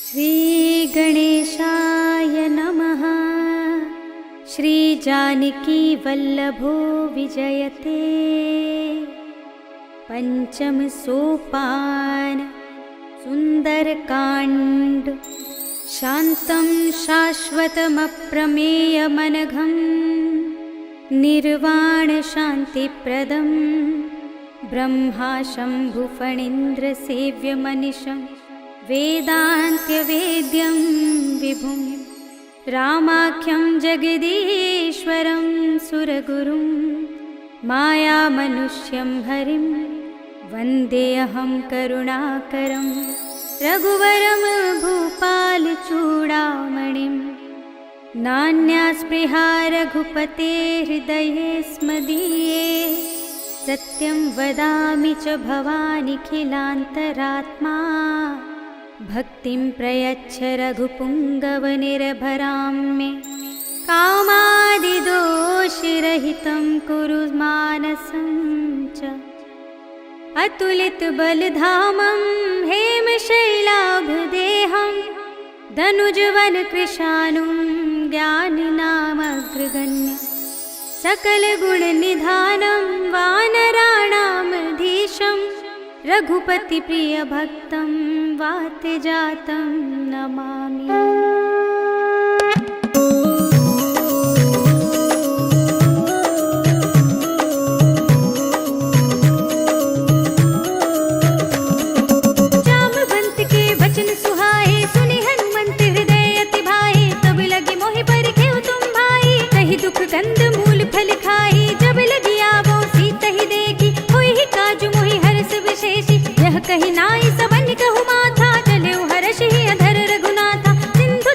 श्री गणेशाय नमः। श्री जानकी वल्लभो विजयते। पंचम सोपान सुंदरकांड। शांतं शाश्वतमप्रमेयमनघं निर्वाण शांतिप्रदं ब्रह्मा शंभुफणीन्द्र सेव्यमनिशं वेदान्त्यवेद्यं विभुं रामाख्यं जगदीश्वरं सुरगुरुं मायामनुष्यं हरिं वन्देऽहं करुणाकरं रघुवरं भूपालचूडामणिं। नान्यास्पृहा रघुपते हृदये स्मदीये सत्यं वदामि च भवानिखिलान्तरात्मा। भक्तिं प्रयच्छ रघुपुङ्गवनिर्भरां मे कामादिदोषरहितं कुरु मानसं च। अतुलितबलधामं हेमशैलाभदेहं धनुजवनकृशानुं ज्ञानिनामग्रगण्यं सकलगुणनिधानं वानराणामधीशं रघुपतिप्रियभक्तं वातजातं नमामि। जामवंत के वचन सुहाए सुनि हनुमंत हृदय अति भाए। तब लगी मोहि परिखेउ तुम भाई कहि दुख गंध मूल फल खाई। जब लगी आवो सीता ही देखी होई ही काजु मोहि हर्ष विशेषी। यह कहि नाई सबन कहु माथा चले हर्ष ही अधर रघुनाथा। सिंधु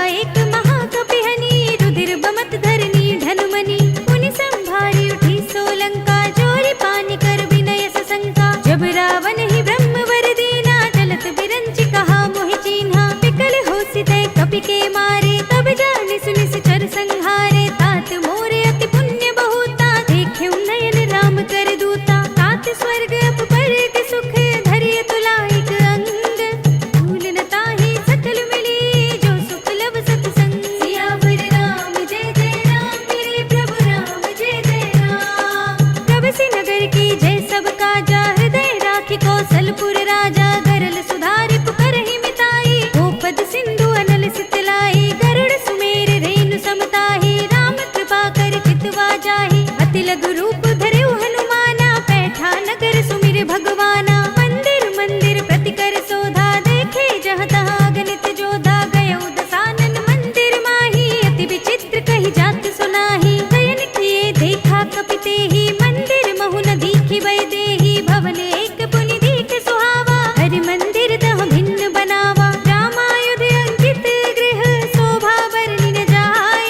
एक महाकपिहनी, रुधिर बमत धरनी ढनुमनी। पुनि संभारी उठी सोलंका, जोरी पानी कर विनय सशंका। जब रावण ही ब्रह्म वर दीना, चलत बिरंची कहा मोहि चीन्हा। विकल होसि तै कपि के मारे, तब जानि सुनि चर संहारे। तात मोरे अति पुण्य बहुता, देखेउ नयन राम कर दूता। तात स्वर्ग अपर के सुख, धरिय तुलाइक अंग। भूल न ताहि सकल मिली, जो सुख लब सतसंग। सियावर राम जय जय राम, मेरे प्रभु राम जय जय राम। प्रभसि नगर की जय सब काजा, हृदय राखि कौशलपुर राजा। गरल सुधारि पुकारहि मिताई, गोपद सिंधु अनल सितलाई। गरुड़ सुमेर रेणु समताहि, राम कृपा कर चितवा जाहि। अति लघु रूप धरेउ हनुमाना, पैठा नगर सुमिर भगवाना। मंदिर मंदिर प्रति कर शोधा, देखे जहाँ तहाँ अगणित जोधा। गयउ दसानन मंदिर माही, अति विचित्र कहि जात सुनाही। शयन किए देखा कपि तेहि, मंदिर महु न दीखि बै देहि। भवन एक पुनि दीख सुहावा, हरि मंदिर तहाँ भिन्न बनावा। रामायुध अंकित गृह, शोभा वर्णि न जाय।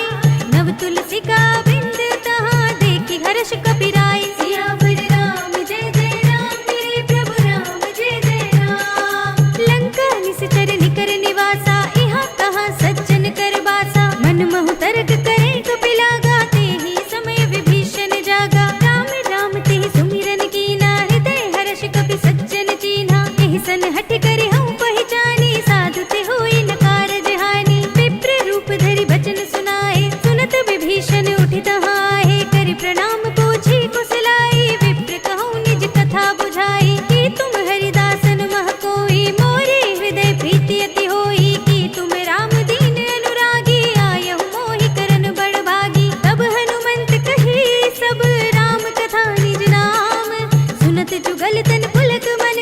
नव तुलसी का वृंद, तहाँ देखि हर्ष कपि राय। सियावर राम जय जय राम, मेरे प्रभु राम जय जय राम। लंका निश्चर निकर निवासा, इहाँ कहाँ सज्जन कर बासा। मन महु तर्क करे कपि लागा, तेहि समय विभीषण जागा। राम राम तेहि सुमिरन कीना, हृदय हर्ष कपि सज्जन चीन्हा। एहि सन हठि करे हऊँ पहिचानी, साधु ते होई न कारज हानि। विप्र रूप धरि बचन सुनाए, सुनत विभीषण उठि तहाँ आहे। करि प्रणाम पूछी कुशलाई, विप्र कहूँ निज कथा बुझाई। कि तुम हरिदासन मह कोई, मोरे हृदय प्रीति अति होई। कि तुम राम दीन अनुरागी, आयहु मोहि करन बड़ भागी। तब हनुमंत कही सब, राम कथा निज नाम। सुनत जुगल तन पुलक मन,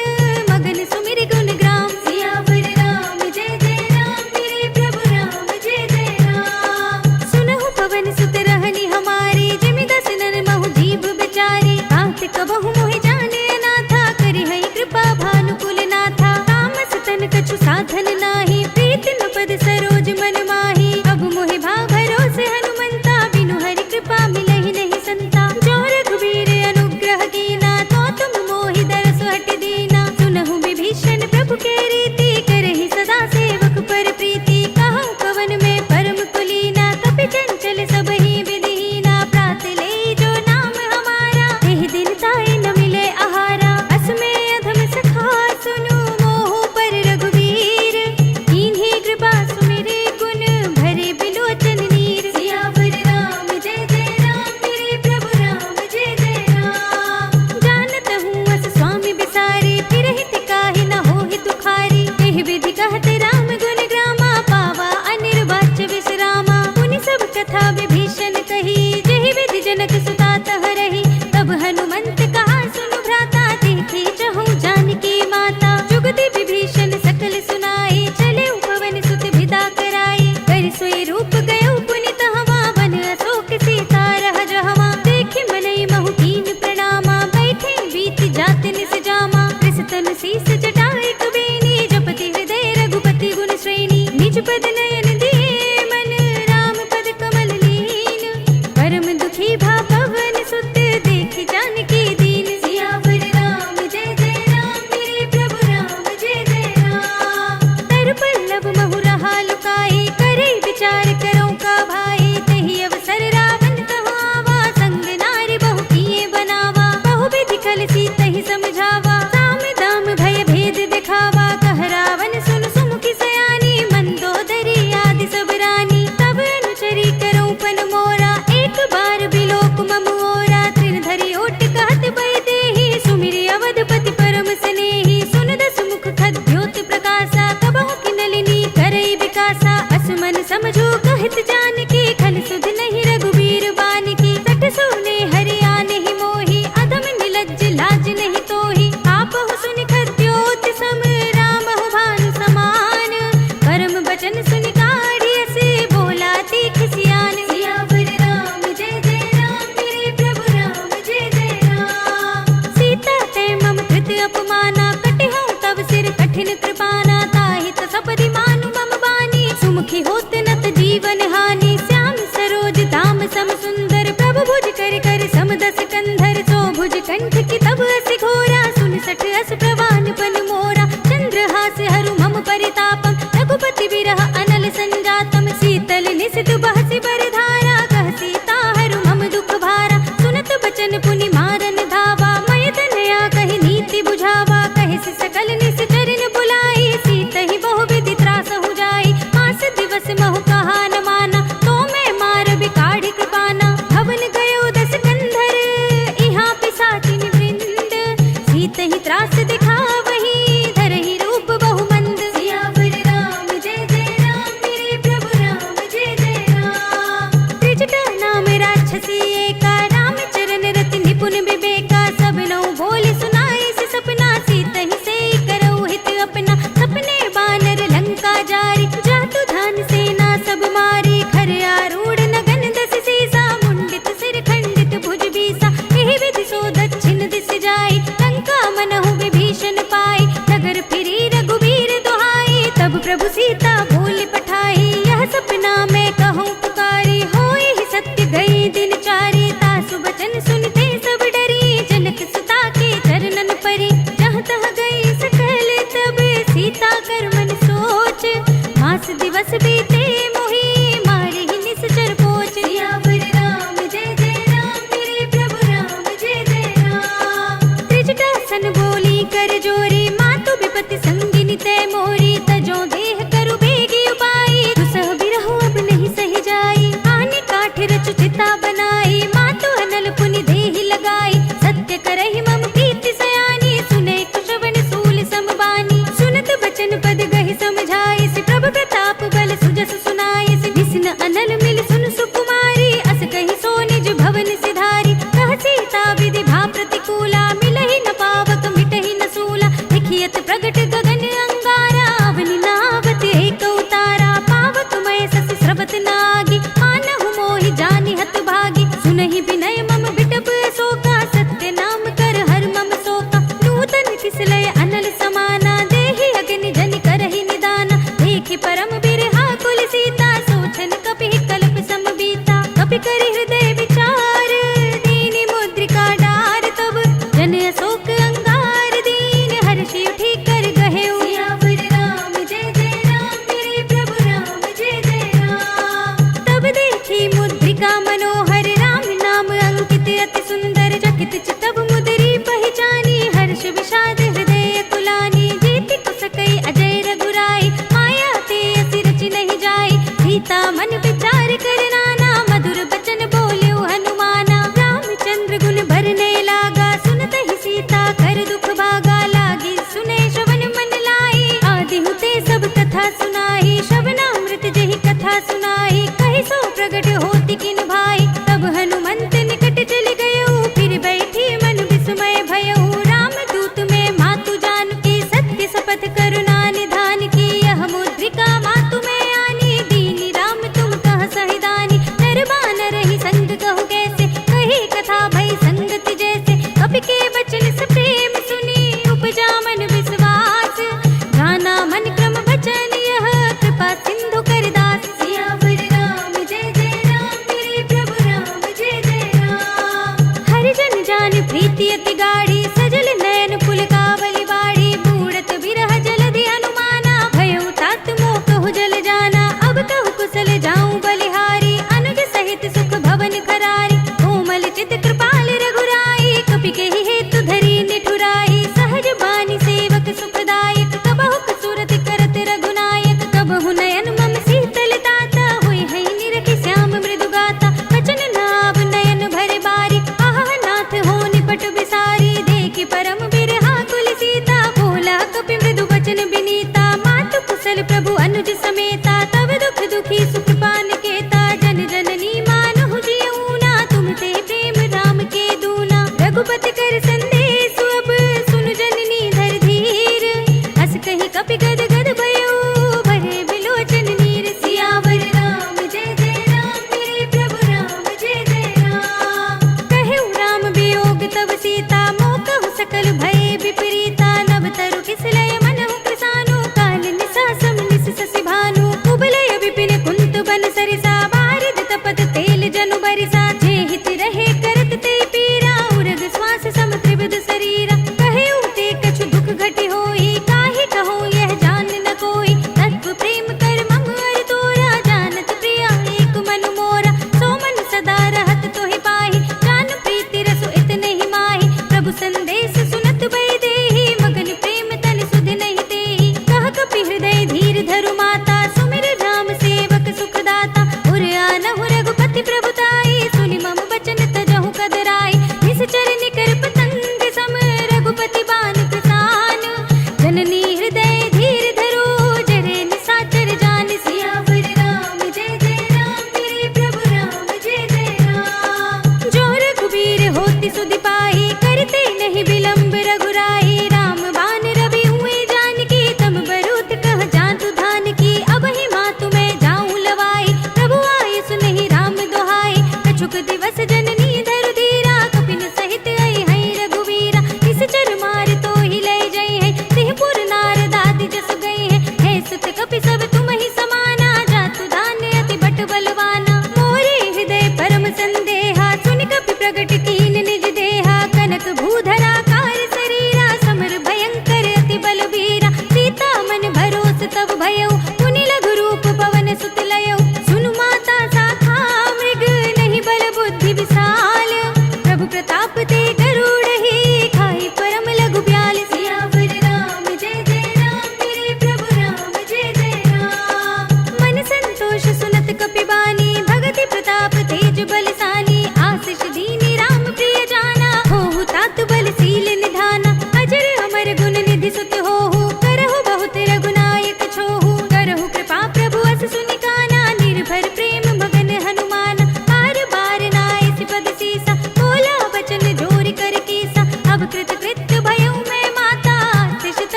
मगन सुमिर गुण ग्राम। सियावर राम जय जय राम, मेरे प्रभु राम जय जय राम। सुनहु पवन सुत रहनि हमारे, जिमि दसनन महु जीव बिचारे। तात कबहु मोहि जाने अनाथा, करि हई कृपा भानुकुल नाथा। तामस तन कछु साधन नाही, प्रीति न पद सरोज मन माही। अब मोहि भाव भरोसे हनुमंता, बिनु हरि कृपा मिलहि नहीं संता। जो रघुबीर अनुग्रह कीना, तो तुम मोहि दरस हटि दीना। सुनहु विभीषण प्रभु के रीति, करहि सदा सेवक पर प्रीति। कहूँ कवन में परम कुलीना, कपि चंचल सबहि विधिहीना। प्रात ले जो नाम हमारा, एहि दिन ताहि न मिले आहारा। अस में अधम सखा सुनु, मोह पर रघुवीर। कीन्ही कृपा सुमिरे गुण, भरे बिलोचन नीर। सियावर राम जय जय राम, मेरे प्रभु राम जय जय राम। जानत हूँ अस स्वामी बिसारी, फिरहि तिकाहि न होहि दुखारी। एहि विधि कहते राम गुण ग्रामा, पावा अनिर्वाच्य विश्रामा। पुनि सब कथा विभीषण कही, जेहि विधि जनक सुता तह रही। तब हनुमंत कहा सुनु भ्राता, देखे चहु जानकी माता। जुगति विभीषण सकल सुनाई, चले पवन सुत विदा कराई। कर सोई रूप गयो पुनि तहवा, वन अशोक सीता रह जहवा। देखि मनई महु कीन प्रणामा, बैठे बीति जात निस जामा। कृषतन शीस जटाई कुबेनी, जपति हृदय रघुपति गुण श्रेणी। निज पद नयन दिए मन, राम पद कमल लीन। परम दुखी भा पवन सुत, देखि जानकी दीन। सियावर राम जय जय राम, मेरे प्रभु राम जय जय राम। तर पल्लव महु रहा लुकाई, करे विचार करो का भाई। तहि अवसर रावण तहाँ आवा, संग नारी बहु किए बनावा। बहु विधि कल सीतहि समझावा, साम दाम भय भेद दिखावा। कह रावण सुन सुमुखी सयानी, मंदोदरी आदि सब रानी। तब अनुचरी करो पन मोरा, एक बार बिलोक मम ओरा। तृण धरि ओट कहत बै देहि, सुमिरि अवधपति परम स्नेही। सुन दस मुख खद्योत प्रकाशा, कबहु किनलिनी करई विकासा। असमन समझो कहत जानकी, खल सुध नहीं रघुबीर बानकी। सठ सोने हरि आनेहि मोहि, अधम निलज्ज लाज नहीं तोहि। आपहु सुनि खद्योत सम, रामहु भानु समान। परम बचन सुनि काढ़ी अस, बोला तीख सियान। सियावर राम जय जय राम, मेरे प्रभु राम जय जय राम। सीता ते मम कृत अपमाना, कटिहउँ तब सिर कठिन कृपाना। ताहि त सपदि मानु मम बानी, सुमुखी होत न जीवन हानि श्याम सरोज धाम सम सुंदर प्रभु भुज कर कर समदस कंधर सो भुज कंठ की तब अस घोरा सुन सठ अस प्रवान पन मोरा चंद्रहास हरु मम परितापम रघुपति विरह अनल संजातम शीतल निशित बहसि बरधारा कह सीता हरु मम दुख भारा सुनत बचन पुनि मारन धावा मय तनया कहि नीति बुझावा कहि सि सकल निस चरण बुलाई सीत ही बहु विधि त्रास हो जाई मास दिवस महु कहा न माना तो मैं मार बिकाढ़ कृपाना भवन गयो दस कंधर इहाँ पिसाचिन वृंद सीत ही त्रास दिखावही धरहि रूप बहु मंद सियावर राम जय जय राम मेरे प्रभु राम जय जय राम त्रिजटा नाम राक्षसी एका राम चरण रति निपुण विवेका सब नौ बोल सुनाए से सपना सीत ही से करऊ हित अपना सपने बानर लंका जारी जातु धान सेना सब मार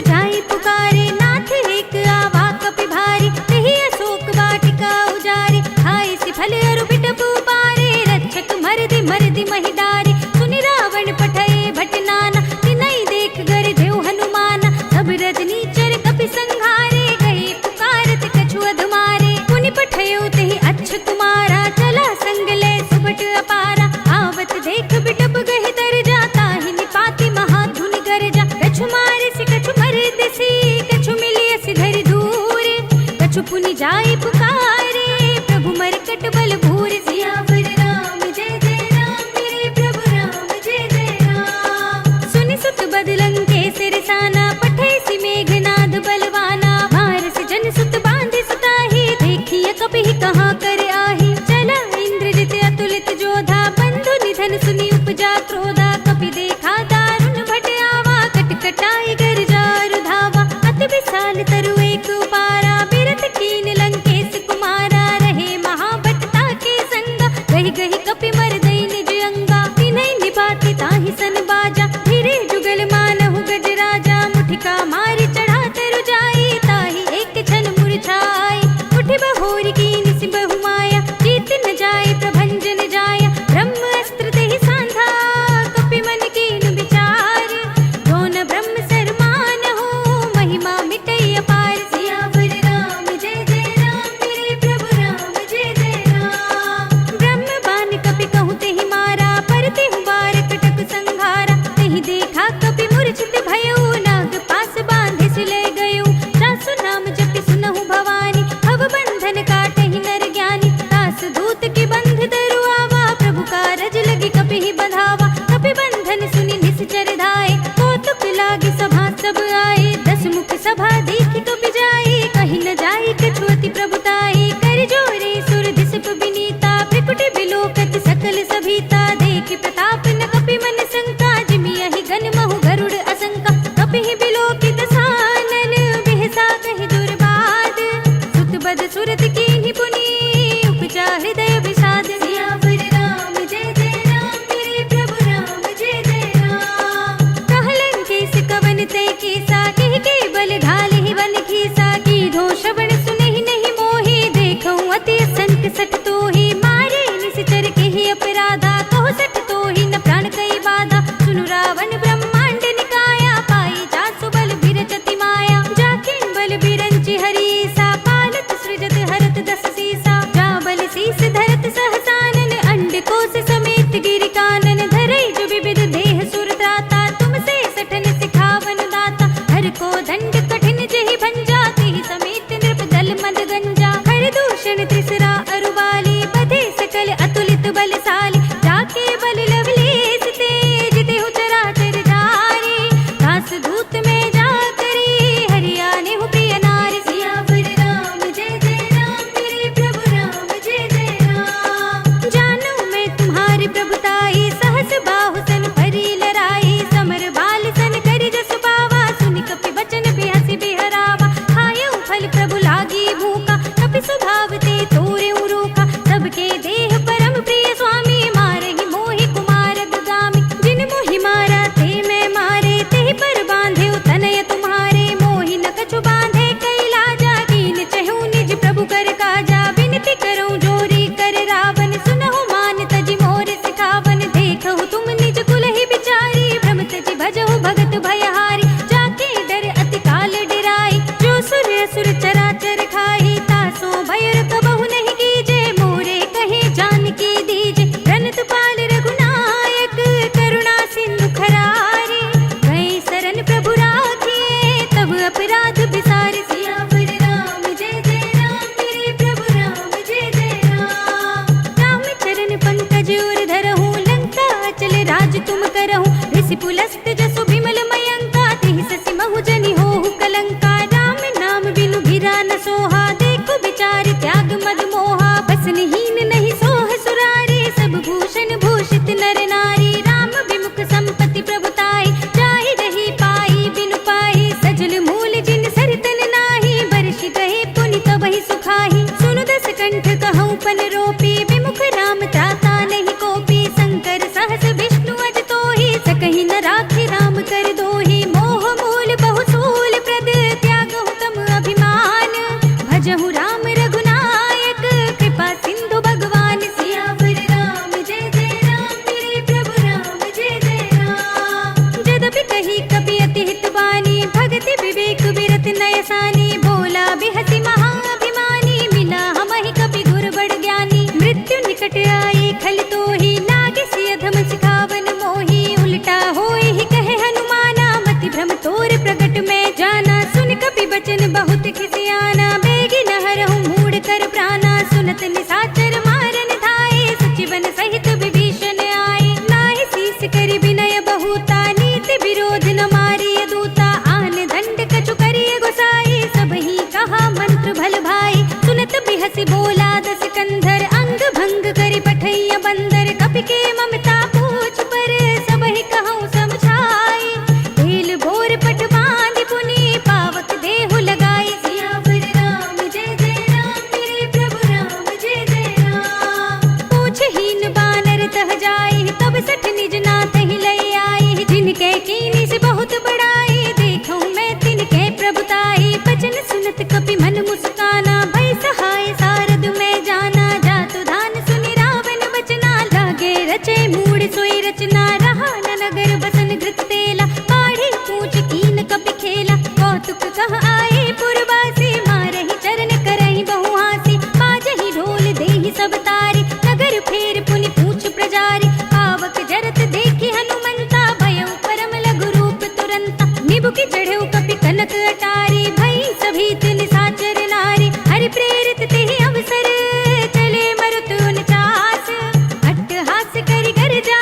कछु जाई पुकारे, नाथ एक आवा कपि भारी, तेहि अशोक वाटिका उजारी, खाए सि फल अरु बिटप उपारे, रक्षक मरदि मरदि महिदारी, सुनि रावण पठए भट नाना, तिनहि देख गर देव हनुमाना, सब रजनीचर कपि संघारे, कहे पुकारत कछु अधमारे, मुनि पठयो तेहि अच्छ कुमारा, चला संग ले सुबट अपारा, आवत देख बिटप गहि तर जाता, ही निपाति महाधुनि गरजा, कछु मारे सि कछु मरदि सी, कछु मिलिय सि धरि दूर, कछु पुनि जाई पुकारे, प्रभु मरकट बल भूरि, सियावर राम जय जय राम, मेरे प्रभु राम जय जय राम। सुनि सुत बदलंग के सिरसाना, पठै सि मेघनाद बलवाना, मारस जन सुत बांधि सुताही, देखिए कपिहि कहाँ कर आही, चला इंद्रजित अतुलित जोधा, बंधु निधन सुनि उपजा क्रोधा, कपि देखा दारुण भट आवा, कटकटाई गर्जा रुधावा, अति विशाल तरु एक उपारा, बिरथ कीन लंकेश कुमारा, रहे महाभटता के संगा, गहि गहि कपि मरदई निज अंगा, तिन्हि निपाति ताहि सन बाजा, धीरे जुगल मानहु गज राजा, मुठिका मारि चढ़ा तरु जाई, ताहि एक क्षण मुरझाई, उठि बहोरी कीनि सि बहु माया, जीत न जाय प्रभंजन जाया, ब्रह्म अस्त्र तेहि सांधा, कपि मन कीन विचार, दोन ब्रह्म सरमान हो, महिमा मिटई अपार, सियावर राम जय जय राम, मेरे प्रभु राम जय जय राम। ब्रह्म बान कपि कहूँ तेहि मारा, पर तेहु बार कटक संघारा, तेहि देखा कपि मूर्छित भयउ, नाग पास बांधि सि लय गयउ, जासु नाम जपि सुनहु भवानी, भव बंधन काटहि नर ज्ञानी, दास दूत की बंध धरु आवा, प्रभु कारज लगी कपिहि बंधावा, कपि बंधन सुनि निश्चर धाये, कौतुक लागी सभा सब आए, दस मुख सभा देखि कपि जाए, कहि न जाए कछु अति प्रभुताई, कर जोरे सुर दिसप विनीता, भृकुटि बिलोकत सकल सभीता, देखि प्रताप न कपि मन शंका, जिमियहि गन महु गरुड़ असंका, कपिहि बिलोकित सानन, बिहसा कहि दुर्बाद, सुत बद सुरत कीन्हि पुनि, उपजा हृदय विषाद, सियावर राम जय जय राम, मेरे प्रभु राम जय जय राम। कहलन केस कवन तै केसा, कहि के बल ढालहि वन खीसा, कीधो श्रवण सुनहि नहीं मोहि, देखऊँ अति असंख सठ तोहि, मारे निश्चर केहि अपराधा, कहो सठ तोहि न प्राण कई बाधा, सुनु रावण ब्रह्मांड निकाया, पाई जासु बल बिरचति माया, जाकिन बल बिरंचि हरीसा, पालत सृजत हरत दस सीसा, जा बल शीस धरत सहसानन, अंड कोश समेत गिरि कानन, धरई जो विविध देह सुर त्राता, तुम से सठन सिखावन दाता, हर को दंड कठिन जहि भंजा, तेहि समेत नृप दल मद गंजा, हर दूषण त्रिसरा अरुवाली, बधे सकल अतुलित बलशाली, जाके बल लवलेस तेज, तेहु चराचर जारी, दास दूत में जा करी, हरियाने हु प्रिय नारी, सियावर राम जय जय राम, मेरे प्रभु राम जय जय राम। जानू मैं तुम्हारी प्रभुताई, सहस बाहु सन परी लराई, समर बाल सन करि जसु पावा, सुनि कपि बचन बिहसि बिहरावा, खायउ फल प्रभु लागी भूखा, कपि स्वभाव ते तोरेउ रूखा, सबके देह परम प्रिय स्वामी, मारहि मोहि कुमार बहुत खिसियाना, बेगी नहरहु मूड कर प्राणा, सुनत निशाचर मारन धाये, सचिवन सहित विभीषण आए, नाहि शीस करि विनय बहुता, नीति विरोध न मारिय दूता, आन दंड कछु करिय गोसाई, सबहि कहा मंत्र भल भाई, सुनत बिहसि बोला दस कंधर, अंग भंग करि पठैया बंदर, कपि के ममता पूछ पर, सबहि कहूँ समझाई, ढील भोर पट बांधि पुनि, पावक देहु लगाई, सियावर राम जय जय राम, मेरे प्रभु राम जय जय राम। पूछहीन बानर तह जाई, तब सठ निज नाथ ही लय आई, जिनके कीनी से बहुत बड़ाई, देखूं मैं तिनके प्रभुताई, बचन सुनत कपि मन मुस्काना, भय सहाय सारद में जाना, जातु धान सुनि रावण बचना, लागे रचे मूड सोई रचना, रहा न नगर बसन घृत तेला, पाढ़ी पूछ कीन कपि खेला, कौतुक कह आए पुरवासी, मारहि चरण करहि बहु हासी, बाजहि ढोल देहि सब तारी, नगर फेर पुनि पूछ प्रजारी, पावक जरत देखि हनुमंता, भयउ परम लघु रूप तुरंता, निबुकि चढ़ेउ कपि कनक अटारी, भई सभीत निशाचर नारी, हरि प्रेरित तेहि अवसर, चले मरुत उनचास, अट्टहास करि गर्जा,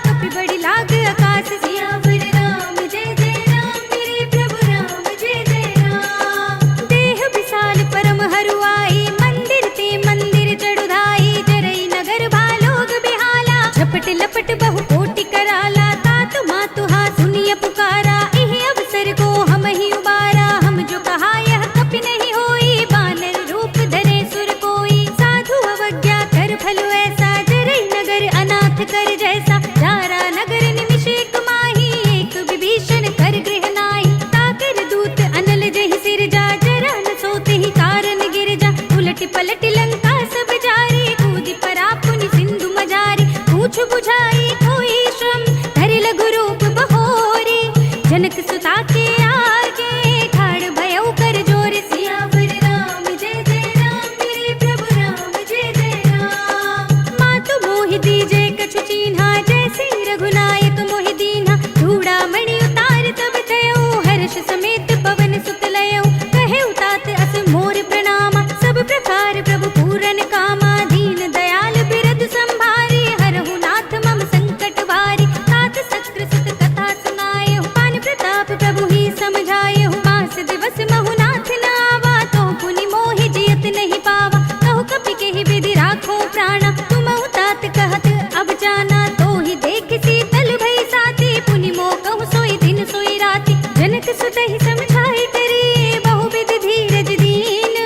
कपि बड़ी लाग आकाश, सियावर राम जय जय राम, मेरे प्रभु राम जय जय राम। देह विशाल परम हरुआई, मंदिर ते मंदिर चढ़ुधाई, जरई नगर भालोग बिहाला, झपट लपट बहु कोटि कराला, तात मातु हा सुनिय पुकारा, इहि अवसर को हम ही उबारा, हम जो कहा यह कपि नहीं होई, बानर रूप धरे सुर कोई, साधु अवज्ञा कर फल ऐसा, जरई नगर अनाथ कर जैसा, जारा नगर निमिष एक माही, एक विभीषण कर गृह नाहि, ताकर दूत अनल जहि सिर जा, जरा न सोते ही कारण गिर जा, उलट पलट लंका सब जारी, कूदि परा पुनि सिंधु मजारी, पूछ बुझाई कोई श्रम, धरि लघु रूप बहोरी, जनक सुता के आगे, ठाड़ भयउ कर जोर, सियावर राम जय जय राम, मेरे प्रभु राम जय जय राम। मातु मोहि दीजे कछु चीन्हा, जैसे रघुनायक मोहि दीन्हा, चूड़ामणि उतार तब थयउ, हर्ष समेत पवन सुत लयउ, कहेउ तात अस मोर प्रणामा, सब प्रकार प्रभु पूरन कामा, दीन दयाल बिरधु संभारी, हरहु नाथ मम संकट भारी, तात सत्र सुत कथा सुनाएहु, पान प्रताप प्रभु ही समझाएहु, मास दिवस महु नाथ न आवा, तो पुनि मोहि जियत नहीं पावा, कहु कपि केहि विधि राखो प्राणा, तुमहु तात कहत अब जाना, तो ही देख शीतल भई साथी, पुनि मो कहु सोई दिन सोई राति, जनक सुत ही समझाई करी, बहु विधि धीरज दीन,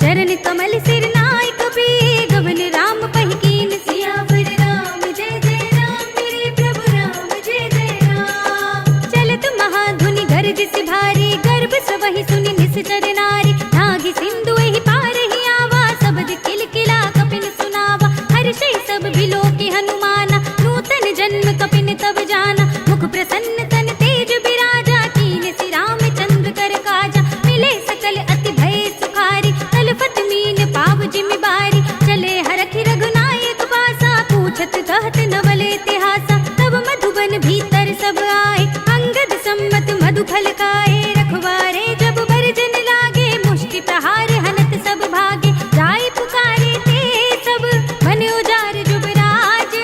चरण कमल सिर नाय कपि, गवन राम पहि कीन, सियावर राम जय जय राम, मेरे प्रभु राम जय जय राम। चलत महाधुनि गरजसि भारी, गर्भ सबहि सुनि निश्चर नारी, नागी सिंधु एहि पार ही आवा, सबद किलकिला कपिन सुनावा, हर्षै सब बिलोकि हनुमाना, नूतन जन्म कपिन तब जाना, मुख प्रसन्न तन तेज बिराजा, कीन सि रामचंद्र कर काजा, मिले सकल अति भय सुखारी, तलफत मीन पाव जिमि बारी, चले हरखि रघुनायक पासा, पूछत कहत नवल इतिहासा, तब मधुबन भीतर सब आए, अंगद सम्मत मधु फल खाए, रखवारे जब बरजन लागे, मुष्टि प्रहार हनत सब भागे, जाय पुकारे ते सब, मन उजार जुबराज,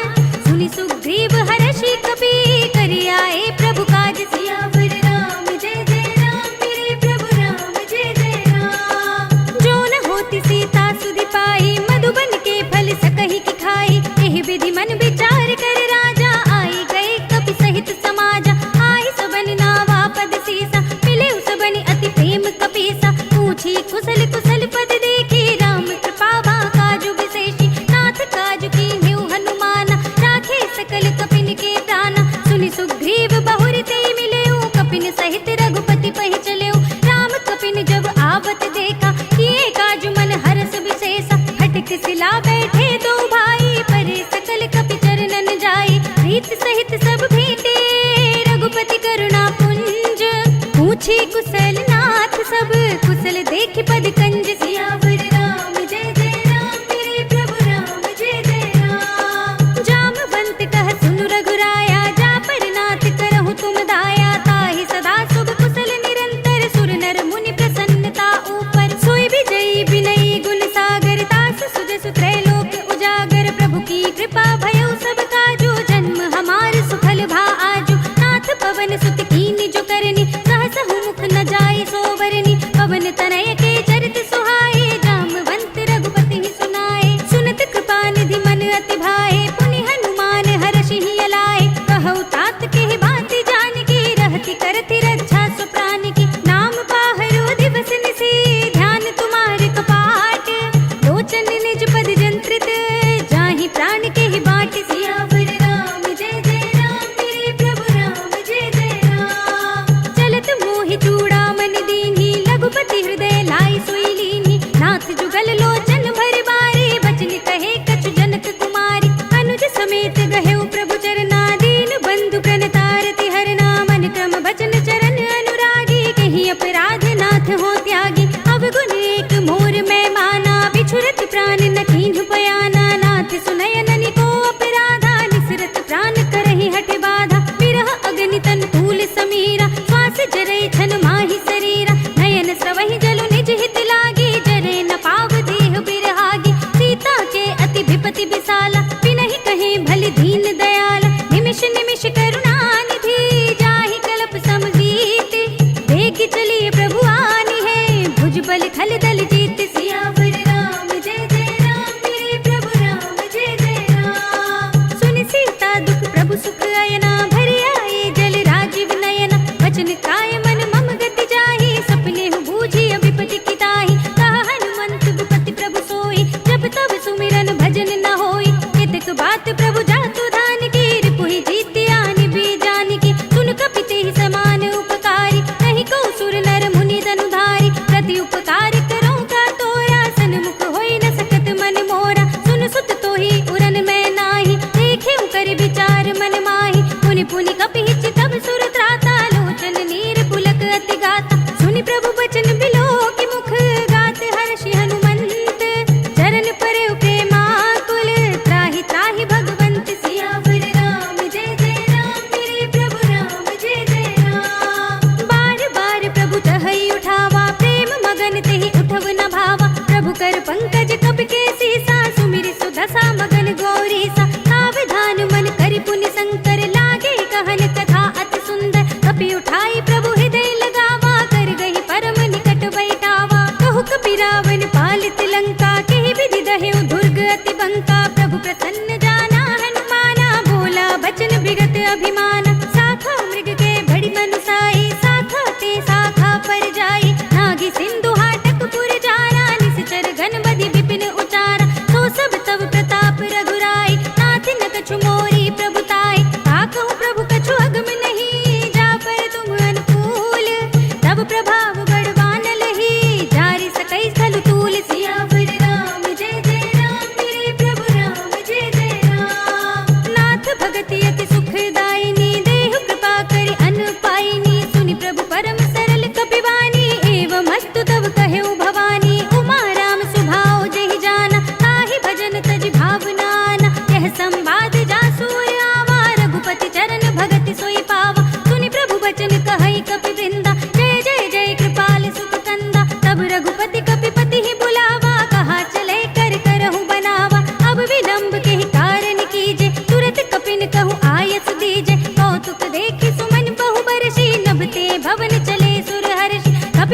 सुनि सुग्रीव हर्षि कपि, करि आए प्रभु काज, सियावर राम जय जय राम, मेरे प्रभु राम जय जय राम। जो न होती सीता सुधि पाई, मधुबन के फल सकहि की खाई, एहि विधि मन विचार कर राजा, आई गए कपि सहित समाजा, आई सबन नावा पद सीसा, मिले सबनि अति प्रेम कपीसा, पूछी कुशल कुशल पद देखी, राम कृपा बा काजु विशेषी, नाथ काजु कीन्हु हनुमाना, राखे सकल कपिन के प्राणा, सुनि सुग्रीव बहुर ते मिलेउ, कपिन सहित रघुपति पहि चलेउ, राम कपिन जब आवत देखा, किए काजु मन हरस विशेषा, हटक सिला बैठे दो भाई, परे सकल कपि चरणन जाई, प्रीत सहित सब भेंटे, रघुपति करुणा पुंज, पूछी कुशल नाथ सब, कुशल देखि पद कंज, सियावर राम जय जय राम, मेरे प्रभु राम जय जय राम। जामवंत कह सुनु रघुराया, जा पर नाथ करहु तुम दाया, ताहि सदा शुभ कुशल निरंतर, सुर नर मुनि प्रसन्नता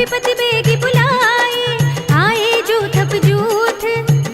विपति बेगी बुलाए, आए जूथप जूथ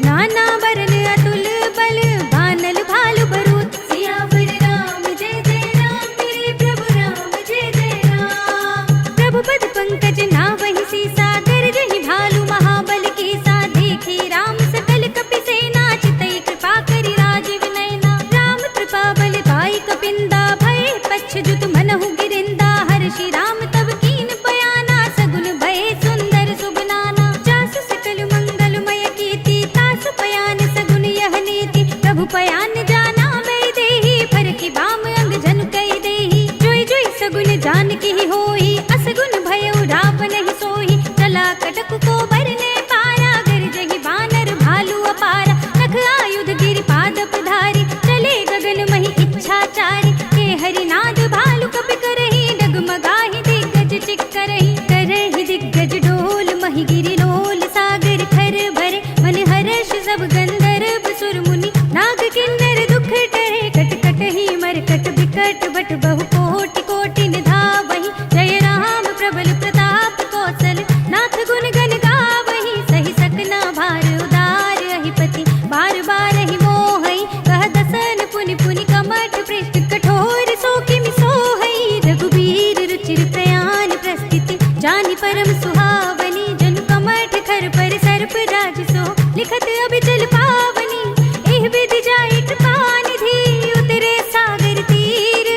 नाना बरन अतुल बल, बानल भालु भरूत। सियावर राम जय जय राम, मेरे प्रभु राम जय जय राम। प्रभु पद पंकज नावहि सीसा, गरजहि भालु महाबल केसा। देखे राम सकल कपि सेना, चितई कृपा करि राजीव नयना। राम कृपा बल पाई कपिंदा, भय पच्छ मनहु गिरिंदा। हर्षि राम तब कीन बयाना, सगुन भय सुंदर सुबनाना। जासु सकल मंगलमय कीर्ति, तासु पयान सगुन यह नीति। प्रभु पयान जाना मैं देहि, फरकि बाम अंग जन कहि देहि। जोई जोई सगुन जानकी होई, असगुन भयउ रावण नहीं सोई। चला कटक को बरने पारा, गरजहि बानर भालु अपारा। नख आयुध गिरि पाद पधारी, चले गगन महि इच्छाचारी। के हरिनाद भालु कपि करहि, डगमगाहि दिग्गज चिक्करहि। करहि दिग्गज डोल, महि गिरि लोल। सागर खर भरे, मन हर्ष सब गंधर्व सुर मुनि। नाग किन्नर दुख टरे, कट कटहि मरकट बिकट बट। बहु कोटि कोटि निधावहि, जय राम प्रबल प्रताप कौशल। नाथ गुण गण गावहि, सहि सकना भार उदार। अहिपति बार बार ही मोहई, कह दसन पुनि पुनि कमठ पृष्ठ। कठोर सो किमि सोहई, रघुबीर रुचिर प्रयाण प्रस्थिति। जानि परम सुहावनी, जनु कमठ खर पर सर्प राज सो। लिखत अभिचल पावनी, एह विधि जाई कृपा निधि। उतरे सागर तीर,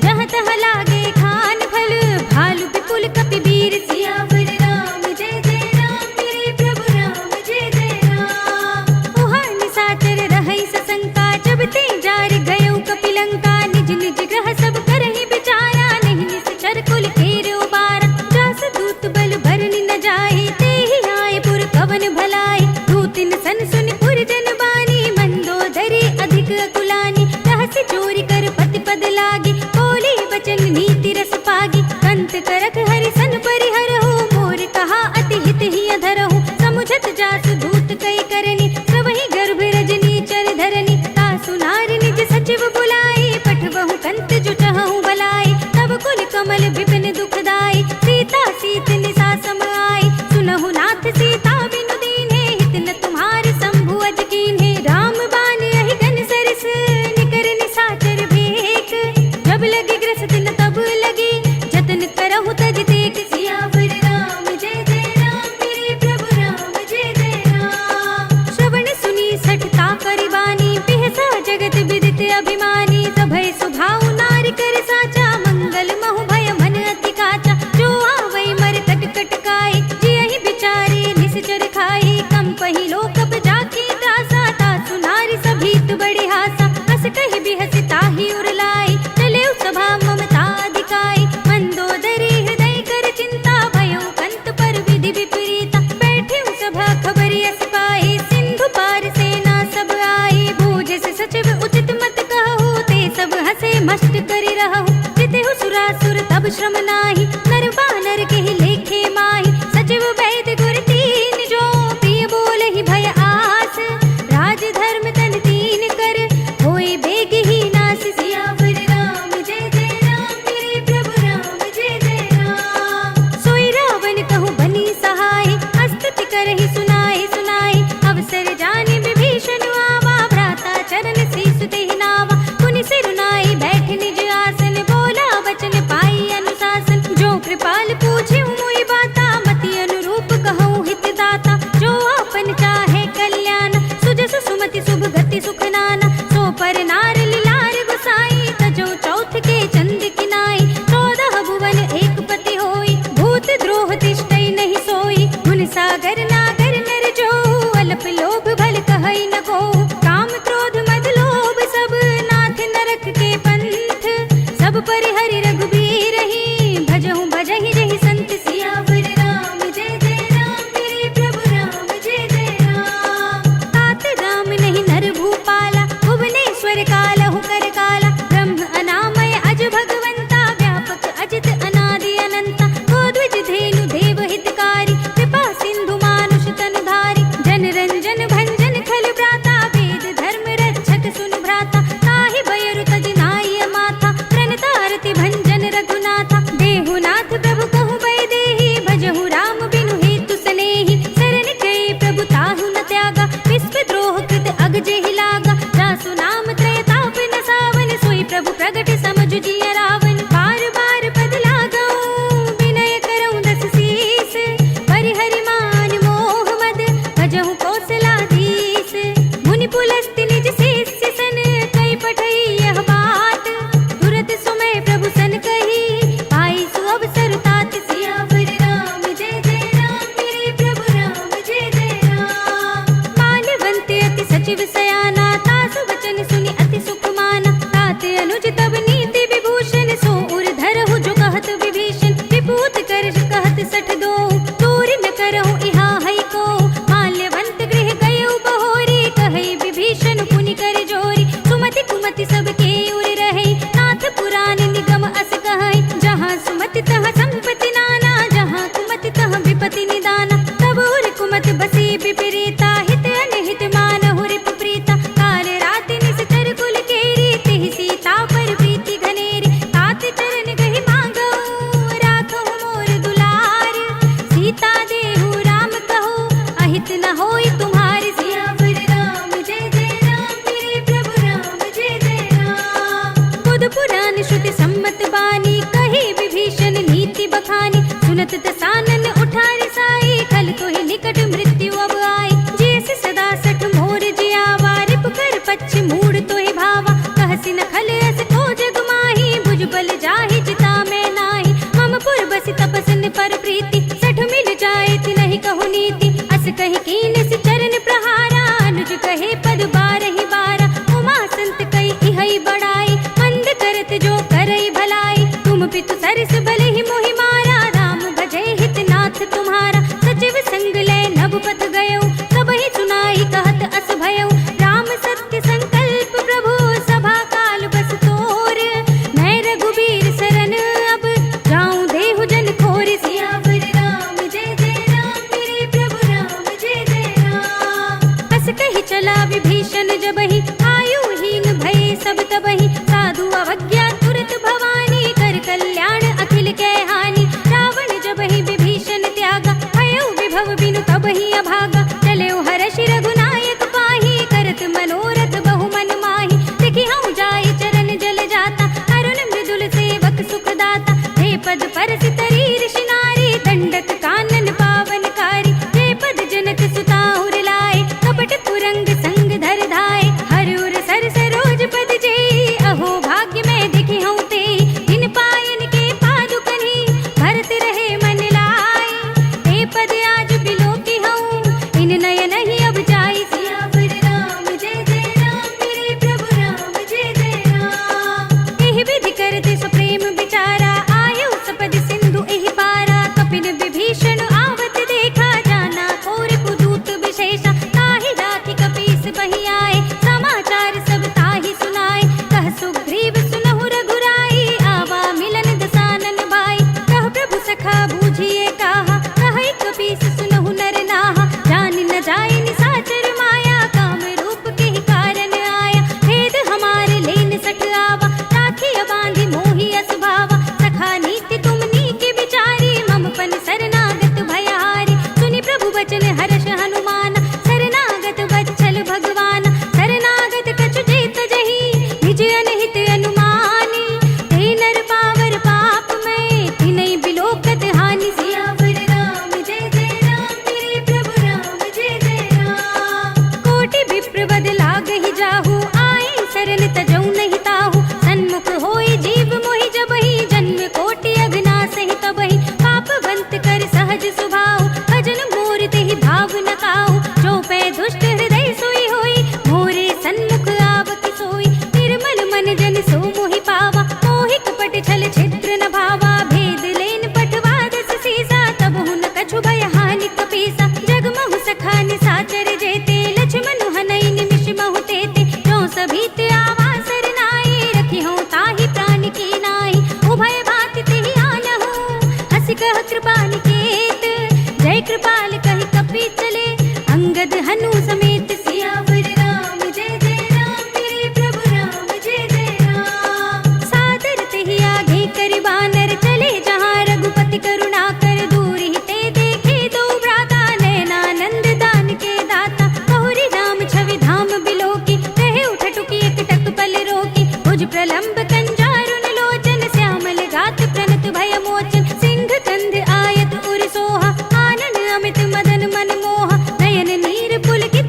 जहाँ तहाँ लागे खान फल। भालु विपुल कपि वीर, सियावर राम जय जय राम, मेरे प्रभु राम जय जय राम। उहाँ निशाचर रहै सशंका, जब ते जार गयौ कपिलंका। निज निज ग्रह सब करहि विचारा, नहीं निश्चर कुल केर उबारा। जास दूत बल भरनि न जाहि, तेहि आए पुर कवन भलाई। दूतिन सन सुनि पुर जन बानी, मंदोदरी अधिक अकुलानी। रहसि चोरी कर पति पद लागी, बोली बचन नीति रस पागी। कंत करख हरि सन परिहरहु, मोर कहा अति हित ही अधरहु। समुझत जासु दूत कई करनी, सबहि गर्भ रजनी चर धरनी। तासु नारि निज सचिव बुलाई, पठबहु कंत जो चहु भलाई। तब कुल कमल विपिन दुखदाई, सीता सीत निसा सम आई। सुनहु नाथ सीता बिनु दीन्हे, हित न तुम्हार शंभु अज कीन्हे। राम बान अहि घन सरस, निकर निसाचर भेक। जब लगी ग्रसत न तब लगी, जतन करहु तज तेक। सियावर सठ दो दूर न करहु इहा है को माल्यवंत गृह गयो बहोरी कहे विभीषण पुनि कर जोरी सुमति कुमति सबके उर रहे नाथ पुराण निगम अस कहे जहाँ सुमति तहाँ संपत्ति नाना जहाँ कुमति तहाँ विपत्ति निदाना तब उर कुमति बसी विपरीता हित अनहित मानहु रिप प्रीता काल राति निस्तर कुल केरी तिहि सीता पर प्रीति घनेरी तात चरण गहि मांगो राखो मोर दुलार सीता देहु राम कहो अहित न होई तुम्हारी सियावर राम जय जय राम मेरे प्रभु राम जय जय राम बुध पुराण श्रुति सम्मत बानी कही विभीषण नीति बखानी सुनत दसानन उठारी साई कल तो ही निकट मृत्यु अब आई जैसे सदा सठ मोर जियावा रिप कर पच्छ मूड तो ही भावा कहसी न खल अस को जग माही भुज बल जाहि चिता में नाही मम पुर बसि तपसन पर प्रीति सठ मिल जाए ति नहीं कहु नीति अस कहि कीन से चरण प्रहारा अनुज कहे पद बारहि बारा उमा संत कई इहै बड़ाई मंद करत जो करई भलाई तुम पितु सरस भले ही मोहि मारा राम भजै हित नाथ तुम्हारा सचिव संग ले नभ पथ गयो सब ही सुनाई कहत अस भयो राम सत्य संकल्प प्रभु सभा काल बस तोर मैं रघुबीर शरण अब जाऊं देहु जन खोर सियावर राम जय जय राम मेरे प्रभु राम जय जय राम अस कही चला विभीषण जबहि आयुहीन भय सब तबहि साधु अवज्ञा तुरत भवानी कर कल्याण अखिल के हानि रावण जबहि विभीषण त्यागा भयो विभव बिनु तबहि अभागा चले हर्षि रघुनायक पाही करत मनोरथ बहु मन माही देखि हूँ जाई चरण जल जाता अरुण मृदुल सेवक सुख दाता हे पद पर सितरी ऋषि नारी दंडक कानन पावनकारी हे पद जनक सुता उर लाए कपट कुरंग संग धर धाय हर उर सर सरोज पद जेई अहो भाग्य में देखि हूँ ते इन पायन के पादुकनि भरत रहे मन लाए हे पद आज बिलो की हूँ इन नयन ही अब जाई सियावर राम जय जय राम मेरे प्रभु राम जय जय राम एहि विधि करते सुप्रेम विचारा आयु सपद सिंधु एहि पारा कपिन विभीषण आवत देखा जाना और पुदूत विशेषा ताहि राति कपीस बहि आए समाचार सब ताहि सुनाए कह सुग्रीव सुनहु रघुराई आवा मिलन दसानन भाई कह प्रभु सखा बूझिए कहा कहि कपीस सुनहु नर नाहा जान न जाए निसाचर माया काम रूप के ही कारण आया भेद हमारे लेन सठ आवा राखिया बांधि मोहि असभावा सखा नीति तुम नीके विचारी मम पन शरणागत भयहारी सुनि प्रभु वचन हर्ष हनुमान शरणागत वत्सल भगवान शरणागत कछु जेत जही निज अनहित अनुमानी ते नर पावर पाप में तिनै बिलोकत हानि सियावर राम जय जय राम मेरे प्रभु राम जय जय राम कोटि विप्र बद लागहि जाहु आए शरण तजौ नहीं ताहु सन्मुख होई जीव मोहि जबहि जन्म कोटि अगना सहि तबहि पापवंत कर सहज सुभाव भजन मोर तेहि भाव न काहु जो पै दुष्ट हृदय सोई होई मोरे सन्मुख आव कि सोई निर्मल मन जन सो मोहि पावा मोहि कपट छल छिद्र न भावा भेद लेन पठवा दस सीसा तब हुन कछु भय हानि कपीसा जगमहु सखा निसाचर जेते लक्ष्मण हनई निमिष महु तेते जो सभीत आवा सरनाई रखी हूँ ताहि प्राण की नाई उभय भांति तिहि आनहु हंसि कह कृपा निकेत जय कृपाल कहि कपि चले अंगद हनु समेत सियावर राम जय जय राम मेरे प्रभु राम जय जय राम सादर तेहि आगे करि बानर चले जहाँ रघुपति करुणा कर दूर ही ते देखे दो भ्राता नयनानंद दान के दाता बहुरी राम छवि धाम बिलो की रहे उठ टुकी एक टक पल रोकी भुज प्रलंब कंजारुन लोचन श्यामल गात प्रणत भय मोचन सिंह कंध आयत उर सोहा आनन अमित मदन मन मोहा नयन नीर पुलकित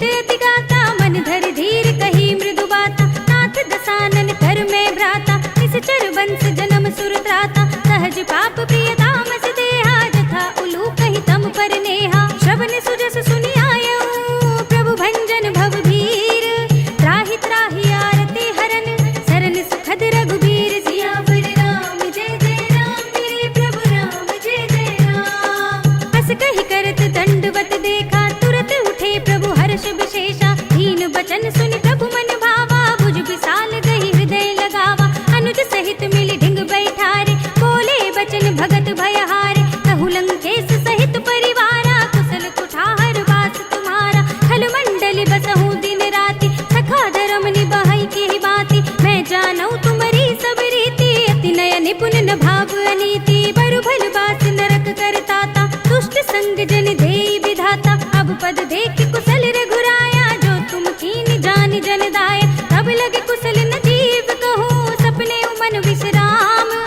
भयहारे, कहु लंकेश सहित परिवारा, कुशल कुठार वास तुम्हारा। खल मंडली बसहु दिन राति, सखा धर्म निभाई के बाती। मैं जानऊ तुम्हारी सब रीति, अति नय निपुण न भाव अनीति। बरु भल बास नरक करताता, दुष्ट संग जन देई विधाता। अब पद देख कुशल रघुराया, जो तुम कीन जानि जन दाया। तब लगे कुशल न जीव कहूँ, सपने मन विश्राम।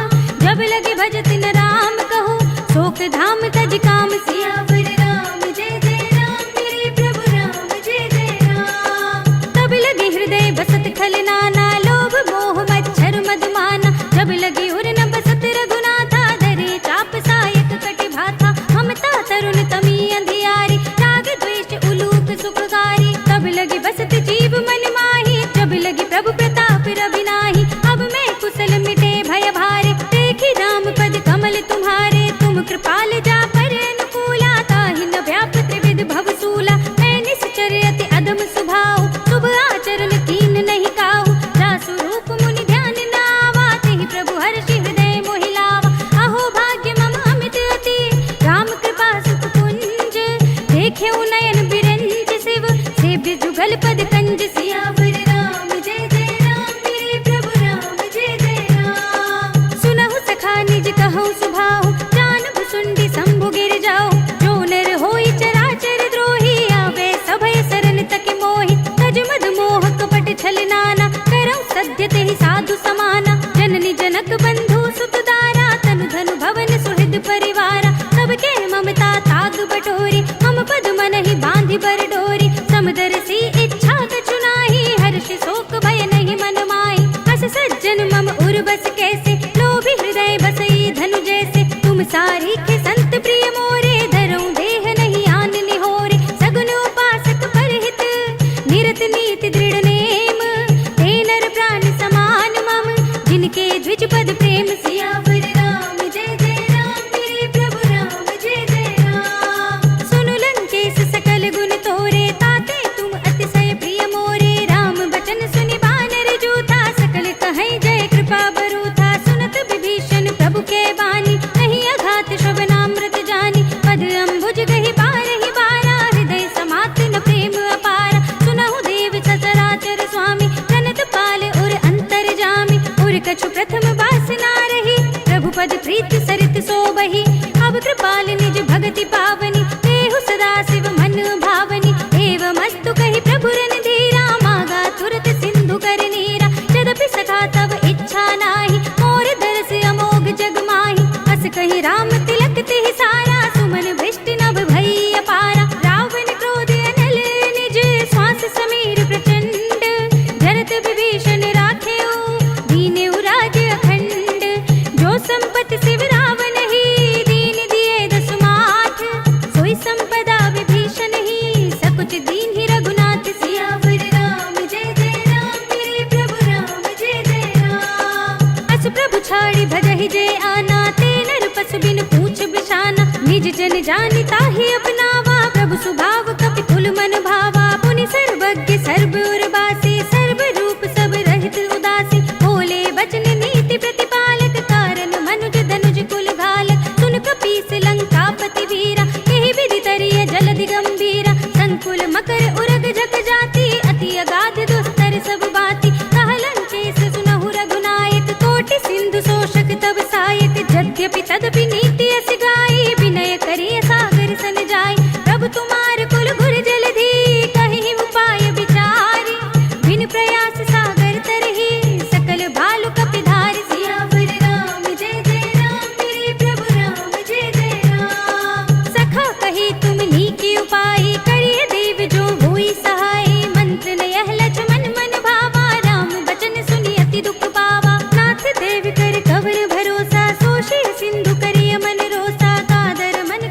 जब लगे भजत न राम कहूँ, शोक धाम तज काम। सियावर राम जय जय राम, मेरे प्रभु राम जय जय राम। तब लगे हृदय बसत खल नाना, लोभ मोह मच्छर मदमाना। जब लगे उर न बसत रघुनाथा, धरे चाप सायक कटि भाथा। ममता तरुण तमी अंधियारी, राग द्वेष उलूक सुखकारी। तब लगे बसत जीव मन माही, जब लगे प्रभु प्रताप रवि नाही। अब मैं कुशल मिटे भय भारे, देखी राम पद कमल तुम्हारे। तुम कृपाल जा पर अनुकूला, ताहि न व्याप त्रिविध भवसूला। मैं निश्चर अति अधम स्वभाव, शुभ आचरण कीन नहीं काहू। जासु रूप मुनि ध्यान न आवा, तेहि प्रभु हर्षि हृदय मोहि लावा। अहो भाग्य मम अमित अति, राम कृपा सुख कुंज। देखेउ नयन बिरंज शिव, सेव्य जुगल पद कंज। सियावर राम जय जय राम, मेरे प्रभु राम जय जय राम। सुनहु सखा निज कहूँ सुभाहु, जानहु सुंडी शंभु गिर जाओ। जो नर होई चराचर द्रोही, आवे सभय सरन तक मोहि। तज मद मोह कपट छल नाना, करऊ सद्य तेहि साधु समाना। जननी जनक बंधु सुत दारा, तनु धनु भवन सुहृद परिवारा। सबके ममता ताग बटोरी, मम पद मन ही बांधि बर डोरी। समदर्शी इच्छा कछु नाही, हर्ष शोक भय नहीं मन माही। अस सज्जन मम उर बस कैसे, लोभी हृदय बसई धनु जैसे। तुम सारी के संत प्रिय मोरे, धरऊं देह नहीं आन निहोरे। सगुन उपासक परहित, निरत नीति दृढ़ नेम। ते नर प्राण समान मम, जिनके द्विज पद प्रेम। सियावर राम जय जय राम, मेरे प्रभु राम जय जय राम। सुनु लंकेश सकल गुण तोरे, ताते तुम अतिशय प्रिय मोरे। राम बचन सुनि बानर जूथा, सकल कहै जय कृपा बरूथा। सुनत विभीषण प्रभु के बानी, नहीं अघात श्रवणामृत जानी। पद अम्बुज गहि बारहि बारा, हृदय समात न प्रेम अपारा। सुनहु देव सचराचर स्वामी, जनत पाल उर अंतर जामी। उर कछु प्रथम वासना रही, प्रभु पद प्रीत सरित सोबहि। अब कृपाल निज भगति पावनी, देहु सदा शिव मन भावनी। एवमस्तु कहि प्रभु रणधीरा, मागा तुरत सिंधु कर नीरा। यद्यपि सखा तब इच्छा नाही, मोर दरस अमोघ जग माही। अस कहि राम तिलक तिहि सारा, सुमन भ्रष्ट नभ भई अपारा। रावण क्रोध अनल निज, श्वास समीर प्रचंड। जरत विभीषण राखेउ, दीनेउ राज अखंड। जो संपत्ति शिव रावण ही, दीन दिए दसु माठ। सोई संपदा विभीषण ही, सकुच दीन ही रघुनाथ। सियावर राम जय जय राम, मेरे प्रभु राम जय जय राम। अस प्रभु छाड़ी भजहि जय आना, ते नर पशु बिन पूछ बिछाना। निज जन जानि ताहि अपनावा, प्रभु सुभाव कपि कुल मन भावा। पुनि सर्वज्ञ सर्व उर्वासी, सर्व रूप सब रहित उदासी। बोले बचन नीति प्रतिपालक, कारण मनुज धनुज कुल घालक। सुन कपीस लंकापति वीरा, एहि विधि तरिय जलधि गंभीरा। संकुल मकर उरग जग जाति, अति अगाध दुस्तर सब बाती। कह लंकेश सुनहु रघुनायक, कोटि सिंधु शोषक तब सायक। यद्यपि तदपि नीति अस गाई, विनय करिय सागर सन जाई। प्रभु तुम्हार कुल गुर जलधि, कहि उपाय विचारी। बिन प्रयास सागर तरहि, सकल भालु कपिधारी। सियावर राम जय जय राम, मेरे प्रभु राम जय जय राम। सखा कही तुम नीकी उपाय, करिय देव जो हुई सहाय। मंत्र न यह लक्ष्मण मन भावा, राम बचन सुनि अति दुख पावा। नाथ देव कर कवर भरोसा, सोषे सिंधु करिय मन रोसा। कादर मन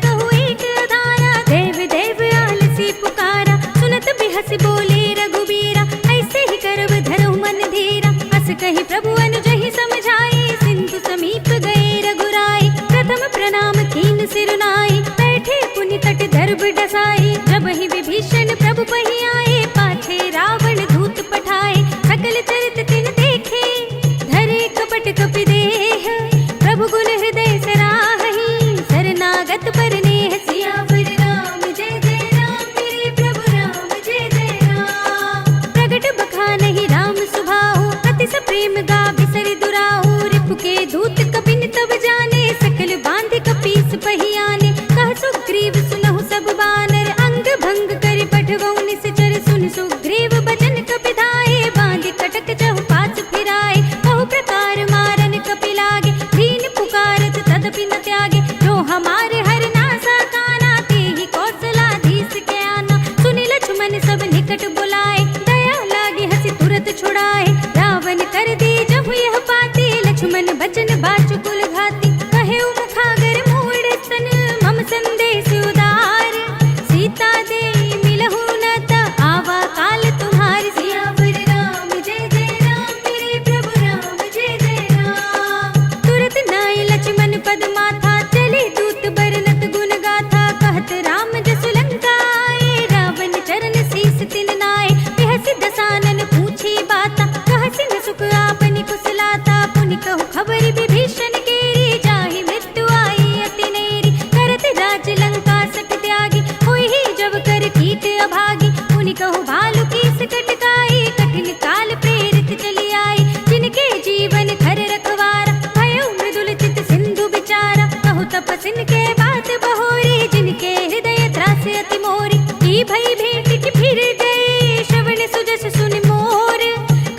तात पर नेह। सियावर राम जय जय राम, मेरे प्रभु राम जय जय राम। प्रगट बखानहि राम सुभाहु, अति स प्रेम गा बिसरि दुराहु। रिपु के दूत कपिन तब जाने, सकल बांधि कपीस पहियाने। कह सुग्रीव सुनहु सब बानर, अंग भंग करि पठवहु निश्चर। सुन सुग्रीव बचन कपि धाये, बांधि कटक चहुपाच फिराए। बहु प्रकार मारन कपि लागे, दीन पुकारत तदपि न त्यागे। जो हमारे हर नासा काना, तेहि कौशलाधीश के आना। सुनि लक्ष्मण सब निकट बुलाए, दया लागे हंसी तुरत छुड़ाए। रावण कर दी जहु यह पाती, लक्ष्मण बचन बाचुकुल घाती। कहे मुखागर मूढ़ स्तन, मम संदेश उदार। सीता दे मिलहु न त, आवा काल तुम्हारी। सियावर राम जय जय राम, मेरे प्रभु राम जय जय राम। तुरत नाय लक्ष्मण पद माथा, चले दूत बरनत गुण गाथा। कहत राम जसु लंका आए, रावण चरण शीस तिन नाय। बिहसि दसानन पूछी बाता, कहसि न सुख आपनि कुशलाता। पुनि कहु खबर विभीषण केरी, जाहि मृत्यु आई अति नेरी। करत राज लंका सठ त्यागी, होई ही जब कर कीट अभागी। पुनि कहु भालु कीस कटकाई, कठिन काल प्रेरित चली आई। जिनके जीवन खर रखवारा, भयो मृदुल चित सिंधु बिचारा। कहु तपसिन के बात बहोरी, जिनके हृदय त्रास अति मोरी। की भई भेंट की फिर गए, श्रवण सुजस सुन मोर।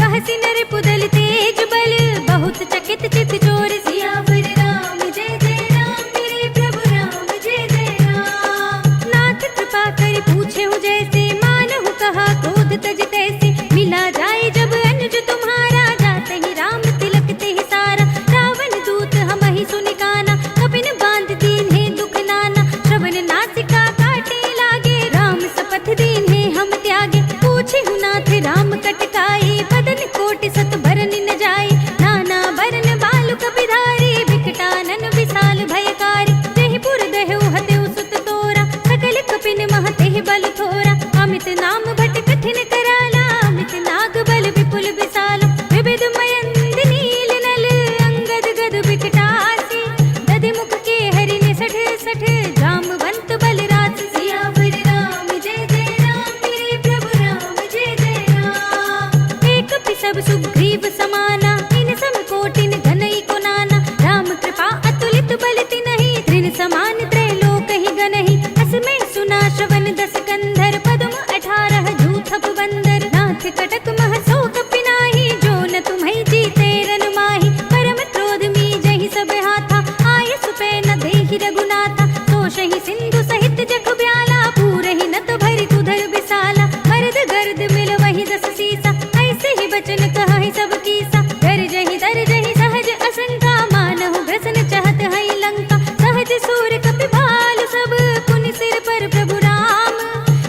कहसि नर पुदल तेज बल, बहुत चकित चित चोर। सियावर राम जय जय राम, मेरे प्रभु राम जय जय राम। नाथ कृपा कर पूछे हूँ जैसे, मानहु कहा क्रोध तज तैसे। मिला जाए जब अनुज तुम्हारा, जाते ही राम तिलक ते ही सारा। रावण दूत हम ही सुनि काना, कपिन बांध दीन है दुख नाना। श्रवण नासिका काटे लागे, राम सपथ दीन है हम त्यागे। पूछे हूँ नाथ राम कटकाई, बदन कोटि सत भरन न जाए। नाना बरन बालु कपिधारी, विकटानन विशाल भयकारी। देहि पुर देहु हतेउ सुत तोरा, सकल कपिन मह तेहि बल थोरा। अमित नाम भट कठिन कराला, अमित नाग बल विपुल विशाला। विविध मयंद नील नल, अंगद गद विकटासी। दधि मुख के हरि ने सठ सठ, जामवंत बलराज। सियावर राम जय जय राम, मेरे प्रभु राम जय जय राम। एक पि सब सुग्रीव समाना, इन सम कोटिन घनई को नाना। राम कृपा अतुलित बल तिनहि, तृण समान त्रैलोक ही गनहि। असमय सुना श्रवण दस कंधर, पद्म 18 जूथप बंदर। नाथ कटक मह सो कपि नाही, जो न तुम्है जीते रन माही। परम क्रोध मी जहि सब हाथा, आय सुपै न देहि रघुनाथा। तोषहि सिंधु सहित जग ब्याला, पूरहि न तो भरि कुधर बिसाला। मर्द गर्द मिल वही दस सीसा, ऐसे ही बचन कहहि सब कीसा। गरजहि दरजहि सहज असंका, मानहु ग्रसन चहत है लंका। सहज सूर कपि भालु सब, पुनि सिर पर प्रभु राम।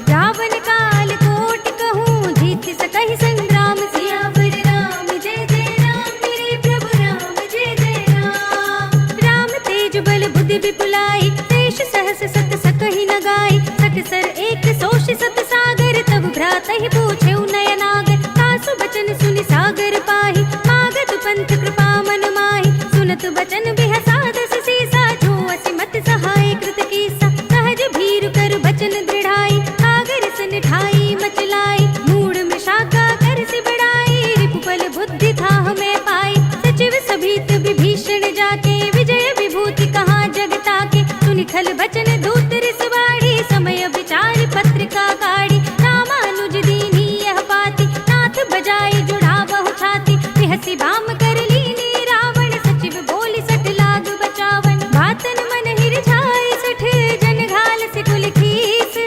रावण काल कोटि कहूँ, जीत सकहि संग्राम। सियावर राम जय जय राम, मेरे प्रभु राम जय जय राम। राम तेज बल बुद्धि विपुलाई, शेष सहस सत सकहि न गाई। सकसर एक सोष सत सागर, तब भ्रातहि पूछे नयनागर। तासु बचन सुनि सागर पाहि, मागत पंथ कृपा मन माहि। सुनत बचन बिहसा दस सीसा, जो असिमत सहाय कृत कीसा। सहज भीरु कर बचन दृढ़ाई, सागर सन ठाई मचलाई। मूढ़ में शाखा कर से बढ़ाई, रिपुबल बुद्धि था हमें पाई। सचिव सभीत विभीषण जाके, विजय विभूति कहाँ जगता के। सुनि खल बचन दूत रिसवाड़ी, समय विचार पत्रिका काढ़ी। रामानुज दीनी यह पाती, नाथ बजाई जुड़ा बहु छाती। बिहसी बाम कर लीनी रावण, सचिव बोली सठ लाग बचावन। बातन मन हिर छाए सठ, जन घाल से कुल खीस।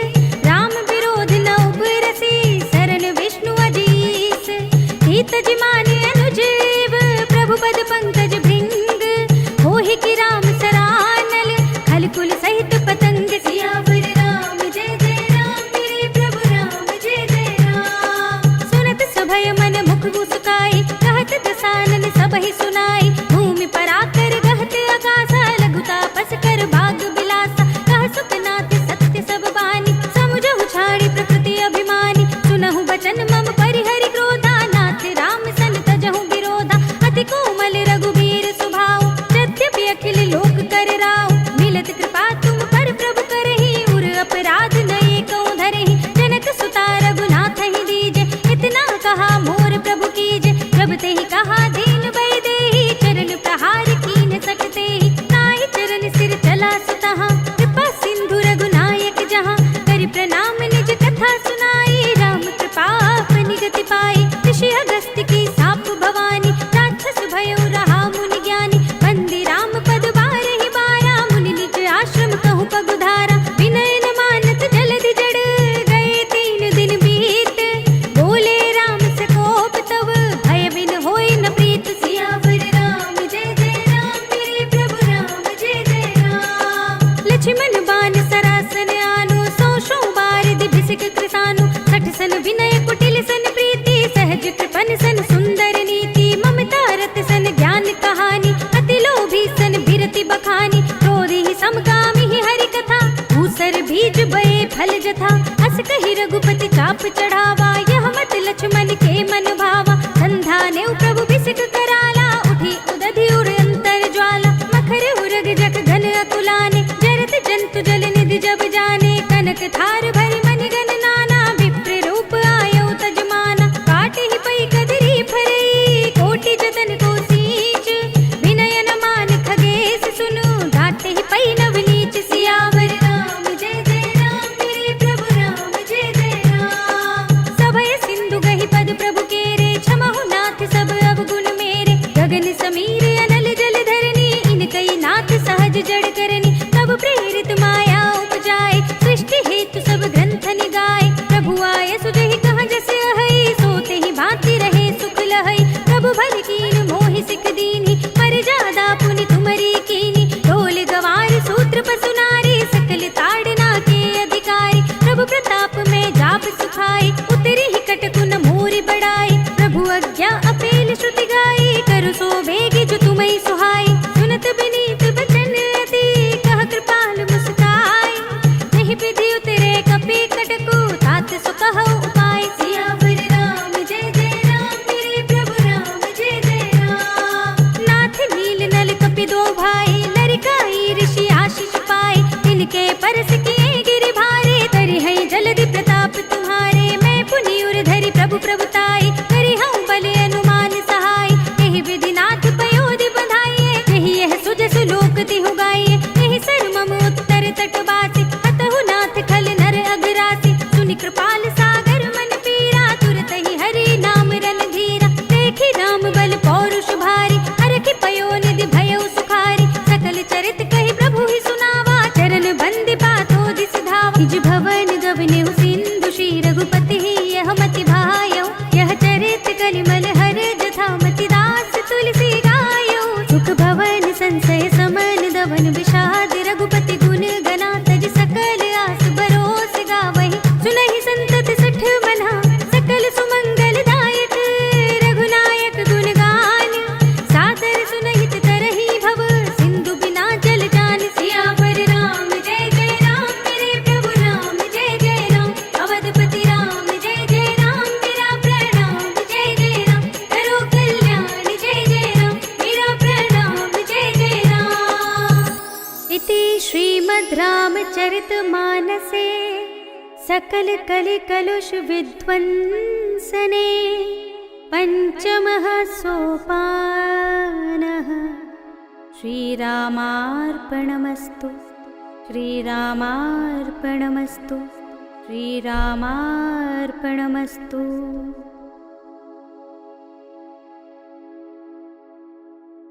राम विरोध न उपरसी, शरण विष्णु अजीस। हित जिमाने अनुजीव, प्रभु पद पंकज भृंग। होहि की राम सरानल, खल कुल सहित पतंग। सियावर जथा। अस कही रघुपति चाप चढ़ावा, यह मत लक्ष्मण के मन भावा। संधा ने प्रभु बिसिक कराला, उठी उदधि उर अंतर ज्वाला। मखर उरग जग घन अकुलाने, जरत जंतु जल निधि जब जाने। कनक थार भरि मन गण नाना, विप्र रूप आयो तजमाना। काटे ही पई कदरी फरई, कोटि जतन को सींच। विनय न मान खगेश सुनु, घाटे ही पई नवनीच। सियावर राम जय जय राम, मेरे प्रभु राम जय जय राम। सभय सिंधु गहि पद प्रभु केरे, क्षमहु नाथ सब अवगुण मेरे। गगन समीर अनल जल धरनी, इनकई नाथ सहज जड़ करनी। तब प्रेरित माया उपजाए, सृष्टि हेतु सब ग्रंथ निगाए। प्रभु आय सुजहि कहाँ जस अहै, सोते ही भांति रहे सुख लहै। प्रभु भल कीन मोहि सिख दीनी, पर जादा पुनि तुमरी कीनी। ढोल गवार सूत्र पसु नारी, सकल ताड़ना के अधिकारी। प्रभु प्रताप में जाप सुखाई, उतरी ही कटकुन मोरि बढ़ाई। प्रभु आज्ञा अपेल श्रुति गाई, करु सो भेगी जो तुम्हें सुहाई। सुनत बिनीत बचन अति, कह कृपाल मुस्काई। नहीं विधि उतरे कपि कटकु, तात सो कहो उपाय। सियावर राम जय जय राम, मेरे प्रभु राम जय जय राम। नाथ नील नल कपि दो भाई, लरिकाई ऋषि आशीष पाए। तिनके परस किए गिरि भारे, करि है जलधि प्रताप तुम्हारे। मैं पुनि उर धरि प्रभु प्रभुताई, करि हूँ बल अनुमान सहाय। यही विधि नाथ पयोधि बधाइए, यही यह सुजसु लोक तिहु गाइए। यही सर मम उत्तर तटवासी, हतहु नाथ खल नर अघरासी। सुनि कृपाल सागर मन पीरा, तुरत ही हरि नाम रन धीरा। देखी राम बल पौरुष भारी, हरखि पयोनिधि भयउ सुखारी। सकल चरित कहि प्रभु ही सुनावा, चरण बंदि पाथो दिस धावा। निज भवन गवनेउ सिंधु, श्री रघुपति ही यह मति भायौ। यह चरित कलिमल हर जथा, मति दास तुलसी गायौ। सुख भवन संशय समन दवन, विषाद रघुपति गुण गना। तज सकल आस बरोस गावहि, सुनहि संतत सठ मना। सकल सुमंगल दायक, रघुनायक गुण गान। सादर सुनहित तरहि भव, सिंधु बिना जल जान। सियावर राम जय जय राम, मेरे प्रभु राम जय जय राम। अवधपति राम जय जय राम, मेरा प्रणाम जय जय राम। करो कल्याण जय जय राम, मेरा प्रणाम जय जय राम। इति श्रीमद् रामचरितमानसे सकल कलि कलुष विध्वंसने पंचमः सोपानः। श्रीरामार्पणमस्तु, श्रीरामार्पणमस्तु, श्रीरामार्पणमस्तु।